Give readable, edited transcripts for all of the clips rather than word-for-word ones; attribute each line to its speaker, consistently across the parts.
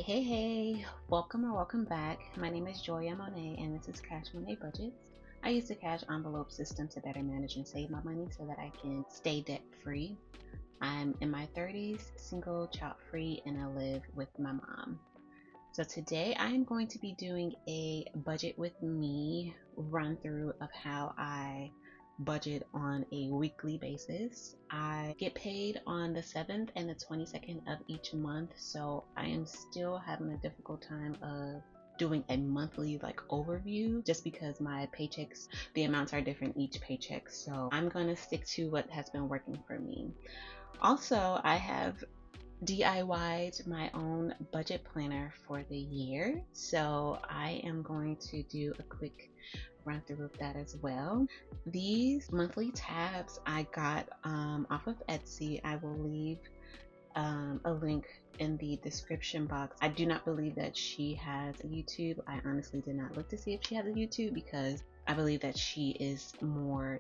Speaker 1: Hey, welcome or welcome back. My name is Joya Monet and this is Cash Monet Budgets. I use the cash envelope system to better manage and save my money so that I can stay debt free. I'm in my 30s, single, child free, and I live with my mom. So today I'm going to be doing a budget with me run through of how I budget on a weekly basis. I get paid on the 7th and the 22nd of each month, so I am still having a difficult time of doing a monthly overview just because my paychecks, the amounts are different each paycheck, so I'm going to stick to what has been working for me. Also, I have DIY'd my own budget planner for the year, so I am going to do a quick run through of that as well. These monthly tabs I got off of Etsy. I will leave a link in the description box. I do not believe that she has a YouTube. I honestly did not look to see if she has a YouTube because I believe that she is more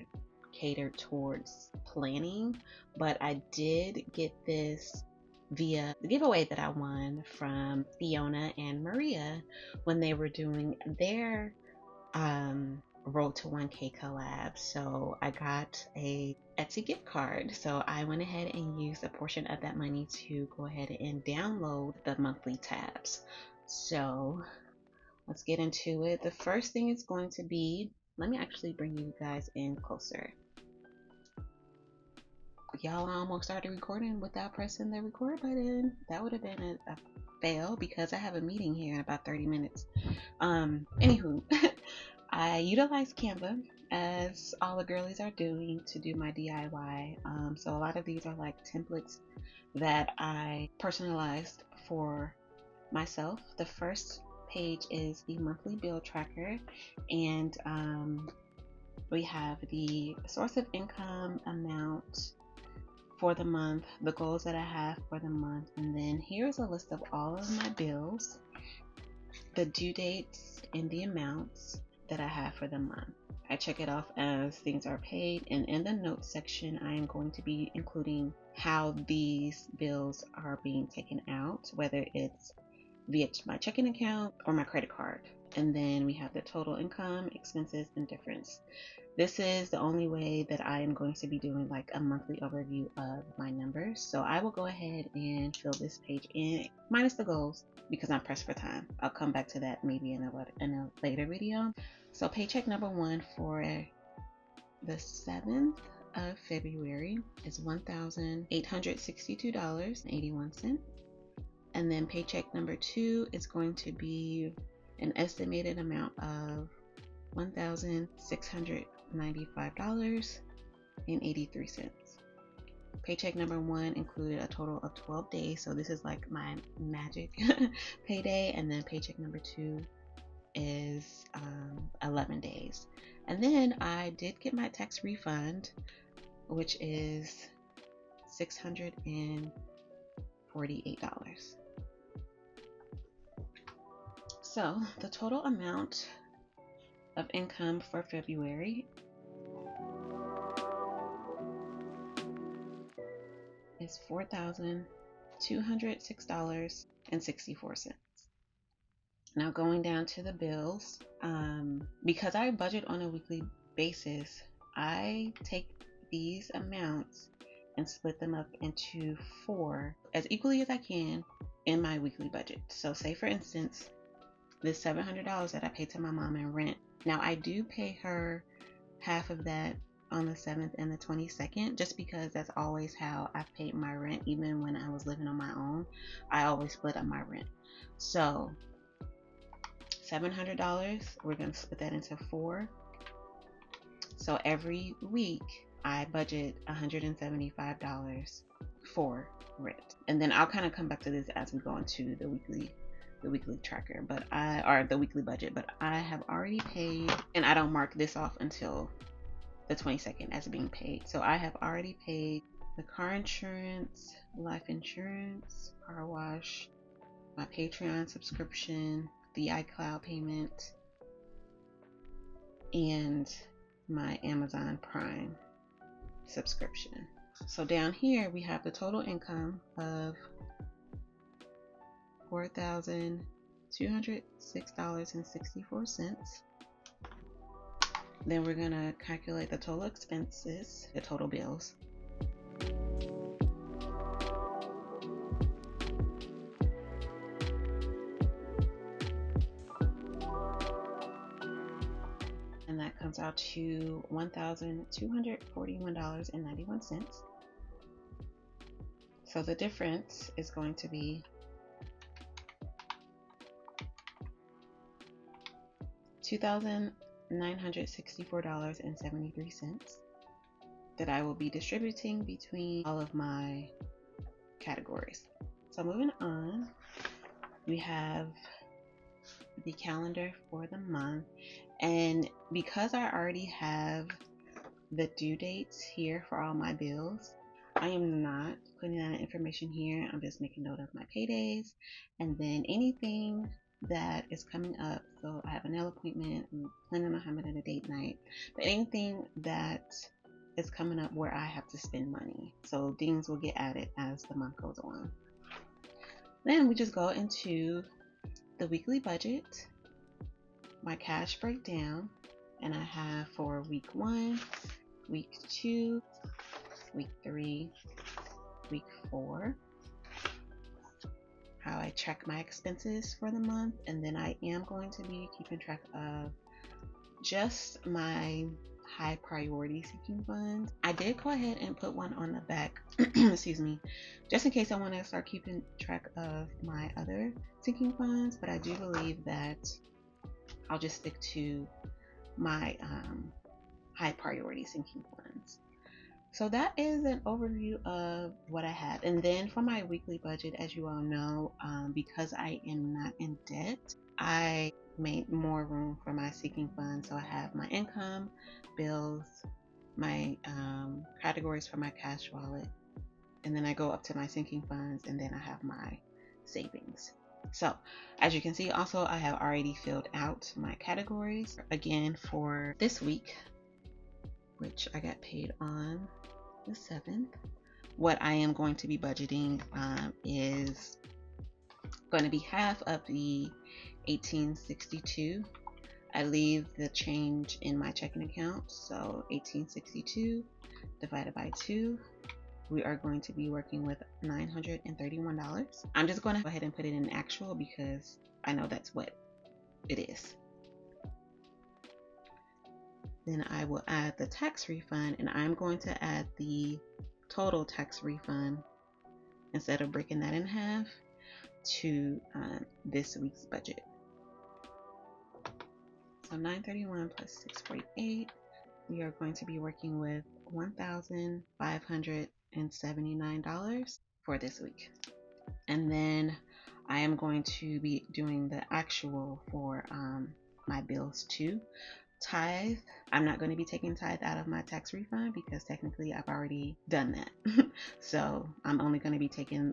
Speaker 1: catered towards planning, but I did get this via the giveaway that I won from Fiona and Maria when they were doing their Road to 1K collab. So I got a Etsy gift card, so I went ahead and used a portion of that money to go ahead and download the monthly tabs. So let's get into it. The first thing is going to be, let me actually bring you guys in closer. Y'all, almost started recording without pressing the record button. That would have been a fail because I have a meeting here in about 30 minutes. Anywho, I utilize Canva as all the girlies are doing to do my DIY. So a lot of these are like templates that I personalized for myself. The first page is the monthly bill tracker, and we have the source of income, amount for the month, the goals that I have for the month, and then here's a list of all of my bills, the due dates, and the amounts that I have for the month. I check it off as things are paid, and in the notes section I am going to be including how these bills are being taken out, whether it's via my checking account or my credit card. And then we have the total income, expenses, and difference. This is the only way that I am going to be doing like a monthly overview of my numbers. So I will go ahead and fill this page in, minus the goals, because I'm pressed for time. I'll come back to that maybe in a later video. So paycheck number one for the 7th of February is $1,862.81. And then paycheck number two is going to be an estimated amount of $1,695.83. Paycheck number one included a total of 12 days, so this is like my magic payday, and then paycheck number two is 11 days. And then I did get my tax refund, which is $648. So the total amount of income for February is $4,206.64. Now going down to the bills, because I budget on a weekly basis, I take these amounts and split them up into 4 as equally as I can in my weekly budget. So say for instance, this $700 that I pay to my mom in rent. Now I do pay her half of that on the 7th and the 22nd, just because that's always how I've paid my rent. Even when I was living on my own, I always split up my rent. So $700, we're going to split that into 4. So every week I budget $175 for rent. And then I'll kind of come back to this as we go into the weekly tracker, the weekly budget, but I have already paid, and I don't mark this off until the 22nd as being paid. So I have already paid the car insurance, life insurance, car wash, my Patreon subscription, the iCloud payment, and my Amazon Prime subscription. So down here we have the total income of $4,206.64. Then we're gonna calculate the total expenses, the total bills. And that comes out to $1,241.91. So the difference is going to be $2,964.73 that I will be distributing between all of my categories. So moving on, we have the calendar for the month, and because I already have the due dates here for all my bills, I am not putting that information here. I'm just making note of my paydays and then anything that is coming up. So I have a nail appointment, I'm planning on having it a date night, but anything that is coming up where I have to spend money, so things will get added as the month goes on. Then we just go into the weekly budget, my cash breakdown, and I have for week 1, week 2, week 3, week 4, how I track my expenses for the month, and then I am going to be keeping track of just my high priority sinking funds. I did go ahead and put one on the back excuse me, just in case I want to start keeping track of my other sinking funds, but I do believe that I'll just stick to my high priority sinking funds. So that is an overview of what I have. And then for my weekly budget, as you all know, because I am not in debt, I made more room for my sinking funds. So I have my income, bills, my categories for my cash wallet, and then I go up to my sinking funds, and then I have my savings. So as you can see, also I have already filled out my categories again for this week, which I got paid on the 7th. What I am going to be budgeting is going to be half of the $1,862. I leave the change in my checking account, so $1,862 divided by 2, we are going to be working with $931. I'm just going to go ahead and put it in actual because I know that's what it is. Then I will add the tax refund, and I'm going to add the total tax refund instead of breaking that in half to this week's budget. So 931 plus 648, we are going to be working with $1,579 for this week. And then I am going to be doing the actual for my bills too. Tithe, I'm not going to be taking tithe out of my tax refund because technically I've already done that. So I'm only going to be taking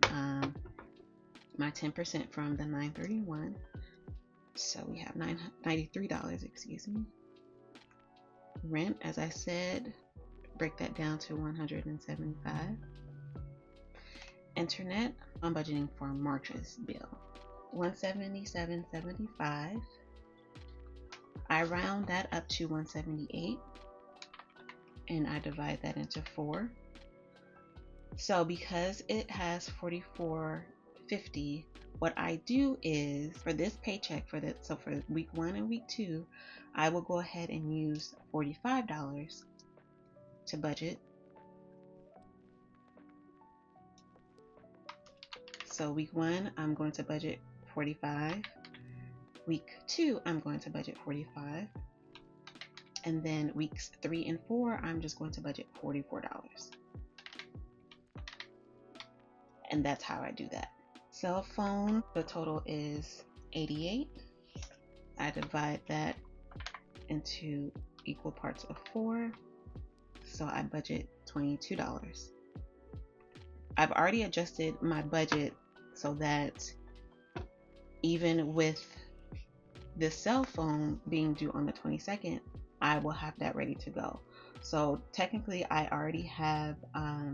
Speaker 1: my 10% from the 931. So we have $93, excuse me. Rent, as I said, break that down to $175. Internet, I'm budgeting for March's bill, $177.75. I round that up to 178 and I divide that into 4. So because it has $44.50, what I do is for this paycheck, for week 1 and week 2, I will go ahead and use $45 to budget. So week 1, I'm going to budget $45. Week 2, I'm going to budget $45. And then weeks 3 and 4, I'm just going to budget $44. And that's how I do that. Cell phone, the total is $88. I divide that into equal parts of 4. So I budget $22. I've already adjusted my budget so that even with the cell phone being due on the 22nd, I will have that ready to go. So technically I already have I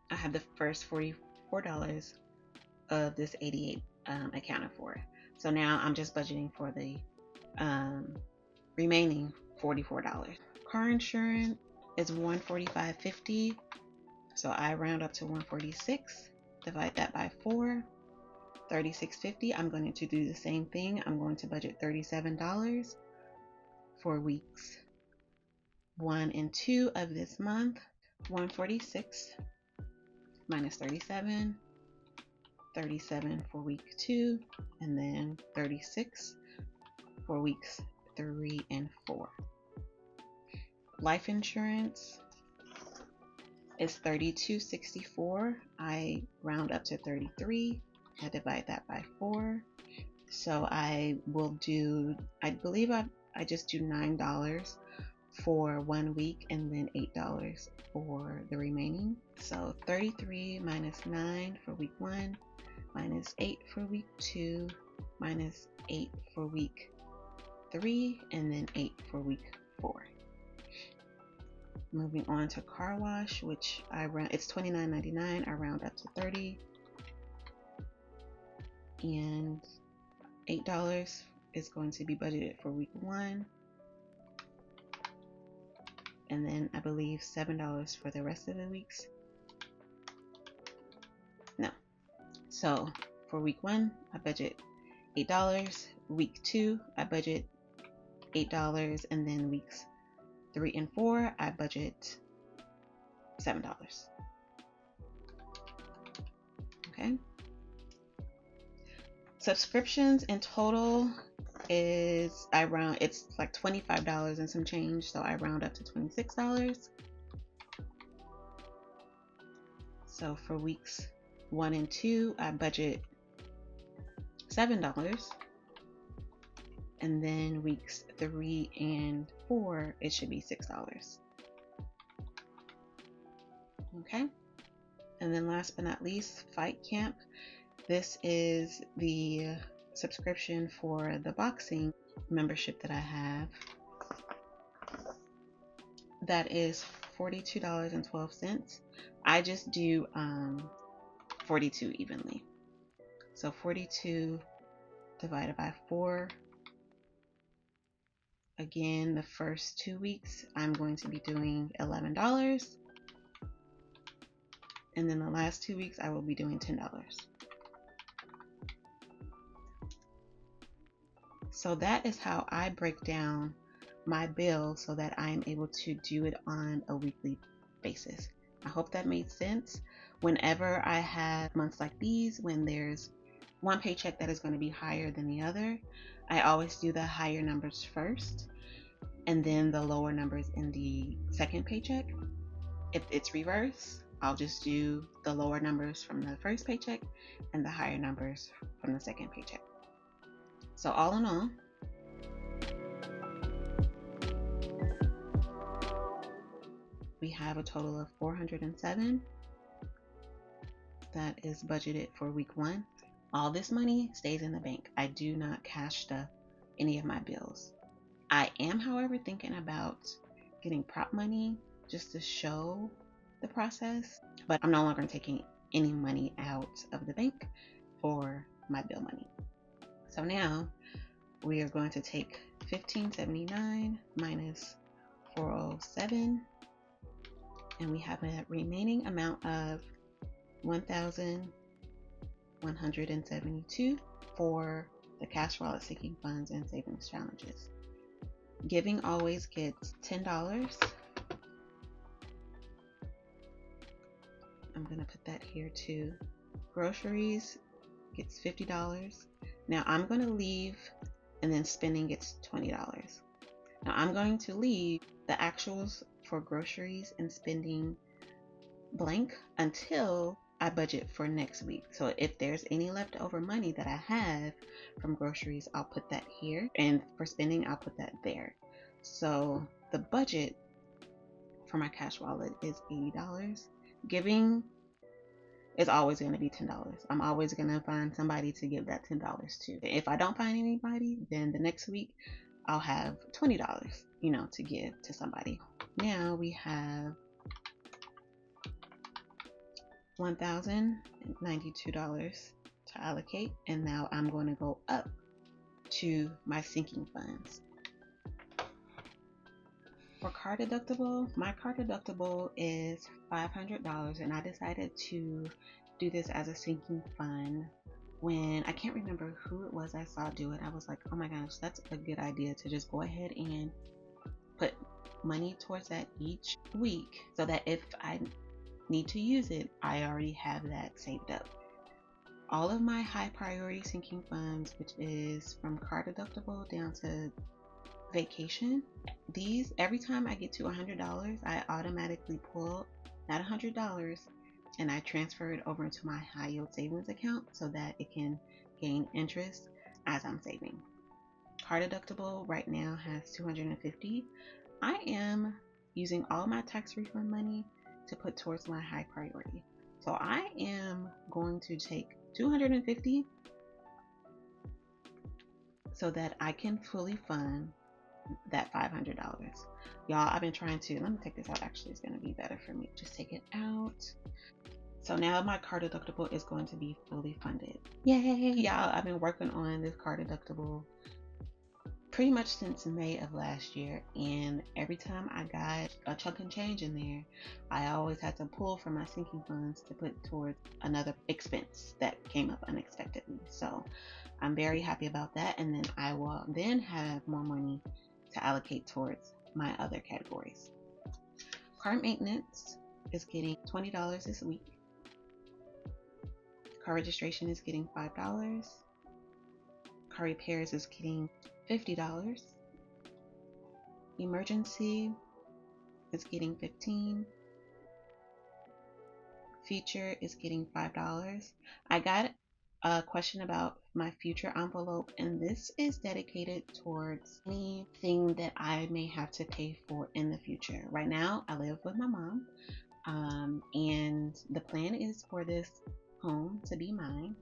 Speaker 1: have the first $44 of this $88 accounted for. So now I'm just budgeting for the remaining $44. Car insurance is $145.50. So I round up to 146, divide that by 4, $36.50. I'm going to do the same thing. I'm going to budget $37 for weeks 1 and 2 of this month. 146 minus 37, 37 for week 2, and then 36 for weeks 3 and 4. Life insurance is $32.64. I round up to 33. I divide that by 4. So I will do, I believe I just do $9 for 1 week and then $8 for the remaining. So 33 minus 9 for week 1, minus 8 for week 2, minus 8 for week 3, and then 8 for week 4. Moving on to car wash, which it's $29.99. I round up to 30, and $8 is going to be budgeted for week 1, and then I believe $7 for the rest of the weeks. No. So for week 1, I budget $8. Week 2, I budget $8, and then weeks 3 and 4, I budget $7. Okay. Subscriptions in total is, it's like $25 and some change, so I round up to $26. So for weeks 1 and 2, I budget $7. And then weeks 3 and 4, it should be $6. Okay. And then last but not least, Fight Camp. This is the subscription for the boxing membership that I have. That is $42.12. I just do 42 evenly. So 42 divided by 4. Again, the first 2 weeks I'm going to be doing $11, and then the last 2 weeks I will be doing $10. So that is how I break down my bill so that I'm able to do it on a weekly basis. I hope that made sense. Whenever I have months like these, when there's one paycheck that is going to be higher than the other, I always do the higher numbers first and then the lower numbers in the second paycheck. If it's reverse, I'll just do the lower numbers from the first paycheck and the higher numbers from the second paycheck. So all in all, we have a total of $407 that is budgeted for week 1. All this money stays in the bank. I do not cash stuff any of my bills. I am, however, thinking about getting prop money just to show the process, but I'm no longer taking any money out of the bank for my bill money. So now we are going to take $15.79 minus $407, and we have a remaining amount of $1,172 for the cash wallet, sinking funds, and savings challenges. Giving always gets $10. I'm gonna put that here too. Groceries gets $50. Now I'm gonna leave, and then spending gets $20. Now I'm going to leave the actuals for groceries and spending blank until I budget for next week. So if there's any leftover money that I have from groceries, I'll put that here, and for spending, I'll put that there. So the budget for my cash wallet is $80. Giving is always going to be $10. I'm always going to find somebody to give that $10 to. If I don't find anybody, then the next week I'll have $20, to give to somebody. Now we have $1,092 to allocate, and now I'm going to go up to my sinking funds. For car deductible, my car deductible is $500, and I decided to do this as a sinking fund when I can't remember who it was I saw do it. I was like, oh my gosh, that's a good idea to just go ahead and put money towards that each week so that if I need to use it, I already have that saved up. All of my high priority sinking funds, which is from car deductible down to vacation, these, every time I get to $100, I automatically pull that $100 and I transfer it over into my high yield savings account so that it can gain interest as I'm saving. Car deductible right now has $250. I am using all my tax refund money to put towards my high priority. So I am going to take $250 so that I can fully fund that $500. Y'all, I've been trying to, let me take this out, actually it's going to be better for me. Just take it out. So now my car deductible is going to be fully funded. Yay! Y'all, I've been working on this car deductible pretty much since May of last year, and every time I got a chunk and change in there, I always had to pull from my sinking funds to put towards another expense that came up unexpectedly. So I'm very happy about that, and then I will then have more money to allocate towards my other categories. Car maintenance is getting $20 this week. Car registration is getting $5. Car repairs is getting $50. Emergency is getting $15. Feature is getting $5. I got a question about my future envelope, and this is dedicated towards anything that I may have to pay for in the future. Right now, I live with my mom, and the plan is for this home to be mine.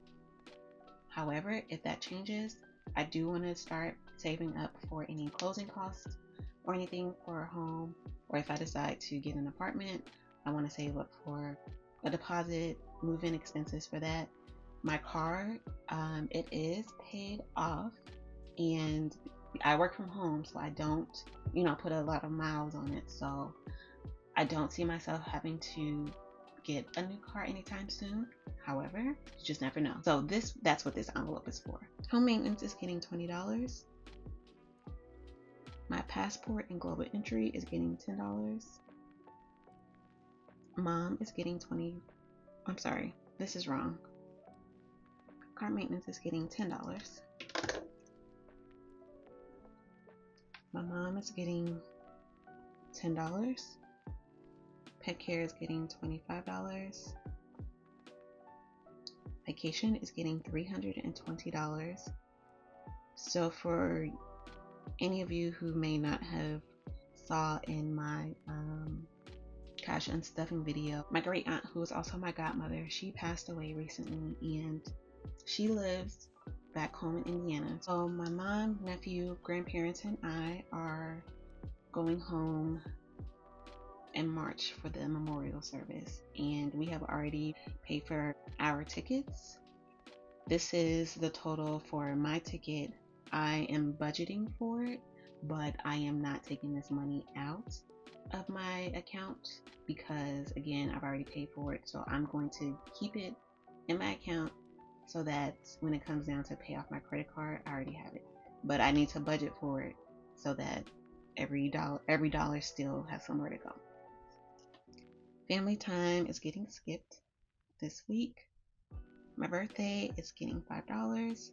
Speaker 1: However, if that changes, I do want to start saving up for any closing costs or anything for a home, or if I decide to get an apartment, I want to save up for a deposit, move-in expenses for that. My car, it is paid off, and I work from home, so I don't, put a lot of miles on it. So I don't see myself having to get a new car anytime soon. However, you just never know. So that's what this envelope is for. Home maintenance is getting $20. My passport and global entry is getting $10. Mom is getting I'm sorry, this is wrong. Car maintenance is getting $10. My mom is getting $10. Pet care is getting $25. Vacation is getting $320. So for any of you who may not have saw in my cash unstuffing video, my great aunt, who is also my godmother, she passed away recently, and she lives back home in Indiana. So my mom, nephew, grandparents, and I are going home in March for the memorial service, and we have already paid for our tickets. This is the total for my ticket. I am budgeting for it, but I am not taking this money out of my account because, again, I've already paid for it. So I'm going to keep it in my account so that when it comes down to pay off my credit card, I already have it. But I need to budget for it so that every dollar still has somewhere to go. Family time is getting skipped this week. My birthday is getting $5.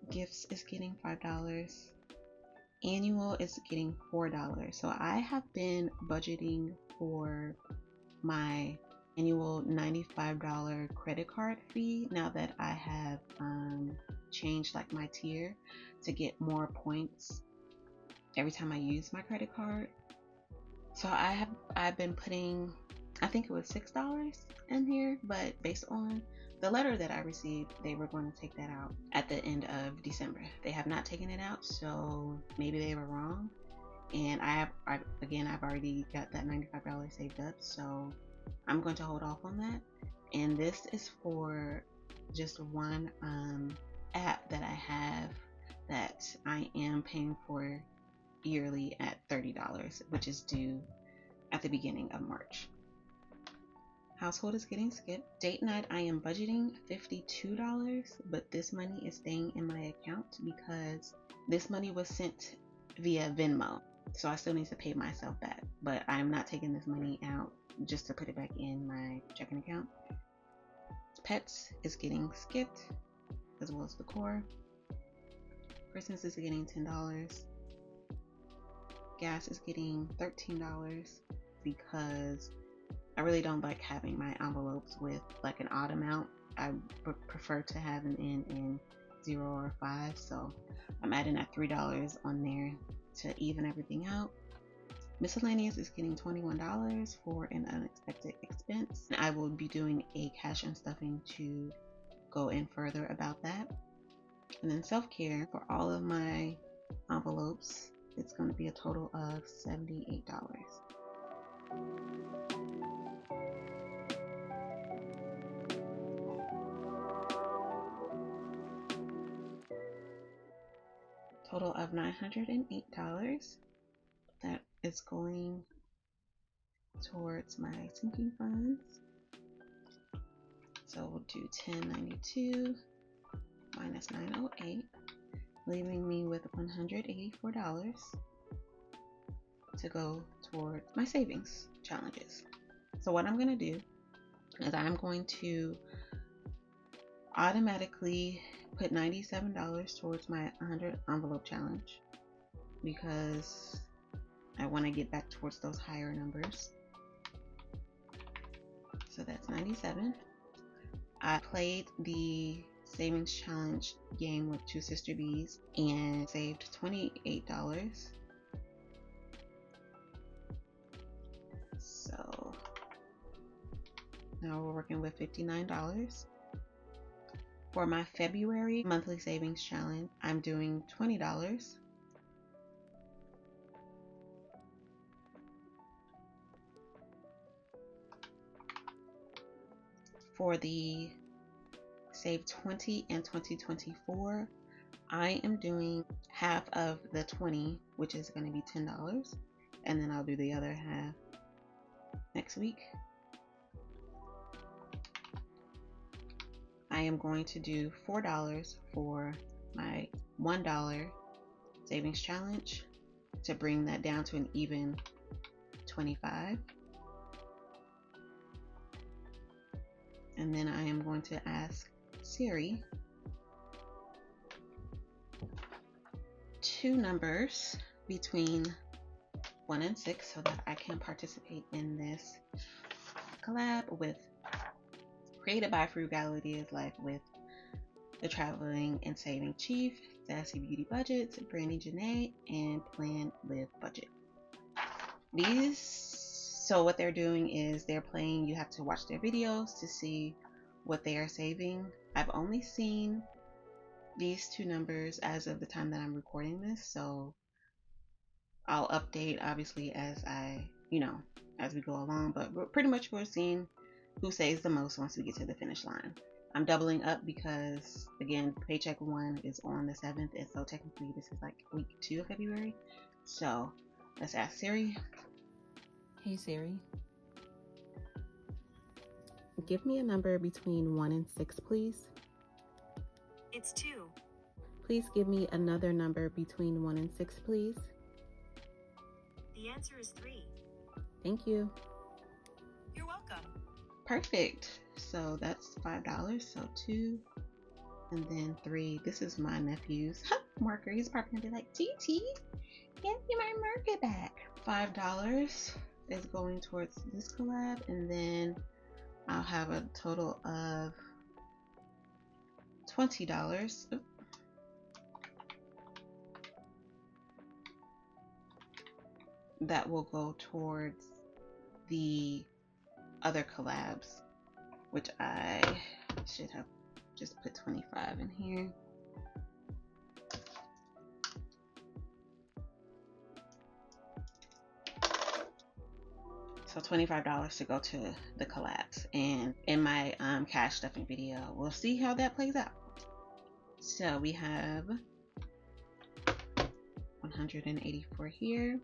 Speaker 1: Gifts is getting $5. Annual is getting $4. So I have been budgeting for my annual $95 credit card fee now that I have changed like my tier to get more points every time I use my credit card. So I've been putting, I think it was $6 in here, but based on the letter that I received, they were going to take that out at the end of December. They have not taken it out, so maybe they were wrong. And I've already got that $95 saved up, so I'm going to hold off on that. and this is for just one app that I have that I am paying for yearly at $30, which is due at the beginning of March. Household is getting skipped. Date night, I am budgeting $52, but this money is staying in my account because this money was sent via Venmo. So I still need to pay myself back, but I'm not taking this money out just to put it back in my checking account. Pets is getting skipped, as well as decor. Christmas is getting $10. Gas is getting $13 because I really don't like having my envelopes with like an odd amount. I prefer to have them in 0 or 5, so I'm adding that $3 on there to even everything out. Miscellaneous is getting $21 for an unexpected expense. I will be doing a cash and stuffing to go in further about that. And then self-care, for all of my envelopes, it's going to be a total of $78. Total of $908. That is going towards my sinking funds. So we'll do 1092 minus 908, leaving me with $184 to go towards my savings challenges. So what I'm going to do is I'm going to automatically put $97 towards my 100 envelope challenge because I want to get back towards those higher numbers. So that's 97. I played the savings challenge game with two sister bees and saved $28. So now we're working with $59. For my February monthly savings challenge, I'm doing $20. For the Save 20 and 2024, I am doing half of the 20, which is going to be $10, and then I'll do the other half next week. I am going to do $4 for my $1 savings challenge to bring that down to an even 25. And then I am going to ask Siri two numbers between 1 and 6 so that I can participate in this collab with created by Frugality is Life with the Traveling and Saving Chief, Sassy Beauty Budgets, Brandy Janae, and Plan Live Budget. So what they're doing is they're playing, you have to watch their videos to see what they are saving. I've only seen these two numbers as of the time that I'm recording this, so I'll update obviously as as we go along, but pretty much we're seeing who saves the most once we get to the finish line. I'm doubling up because again, paycheck 1 is on the 7th, and so technically this is like week 2 of February. So let's ask Siri. Hey Siri, give me a number between 1 and 6, please.
Speaker 2: It's 2.
Speaker 1: Please give me another number between 1 and 6, please.
Speaker 2: The answer is 3.
Speaker 1: Thank you.
Speaker 2: You're welcome.
Speaker 1: Perfect. So that's $5. So 2 and then 3. This is my nephew's marker. He's probably gonna be like, TT, give me my marker back. $5 is going towards this collab, and then I'll have a total of $20. Oops. That will go towards the other collabs, which I should have just put 25 in here. So $25 to go to the collabs. And in my cash stuffing video, we'll see how that plays out. So we have 184 here,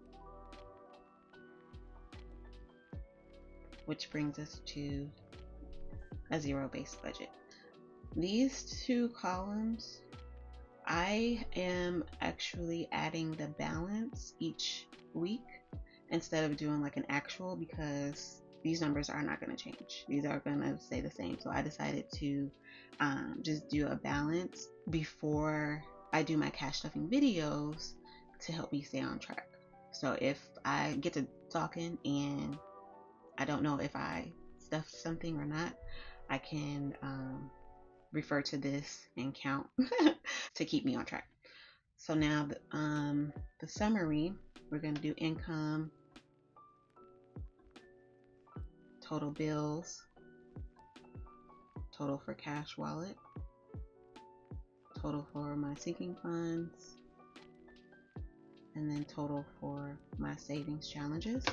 Speaker 1: which brings us to a zero-based budget. These two columns, I am actually adding the balance each week instead of doing like an actual, because these numbers are not going to change. These are going to stay the same. So I decided to just do a balance before I do my cash stuffing videos to help me stay on track. So if I get to talking and I don't know if I stuffed something or not, I can refer to this and count to keep me on track. So now the summary, we're going to do income, total bills, total for cash wallet, total for my sinking funds, and then total for my savings challenges.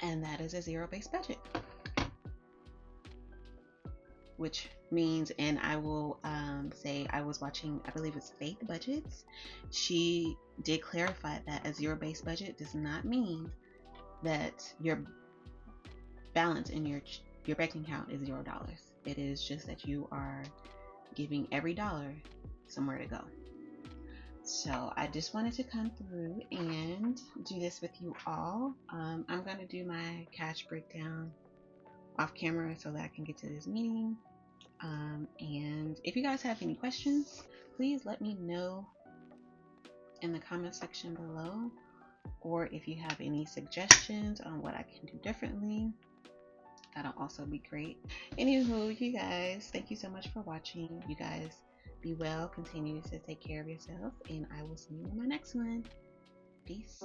Speaker 1: And that is a zero-based budget. Which means, and I will say, I was watching, I believe it's Faith Budgets. She did clarify that a zero-based budget does not mean that your balance in your bank account is $0. It is just that you are giving every dollar somewhere to go. So I just wanted to come through and do this with you all. I'm going to do my cash breakdown off camera so that I can get to this meeting. And if you guys have any questions, please let me know in the comment section below, or if you have any suggestions on what I can do differently, that'll also be great. Anywho, you guys, thank you so much for watching. You guys be well, continue to take care of yourself, and I will see you in my next one. Peace.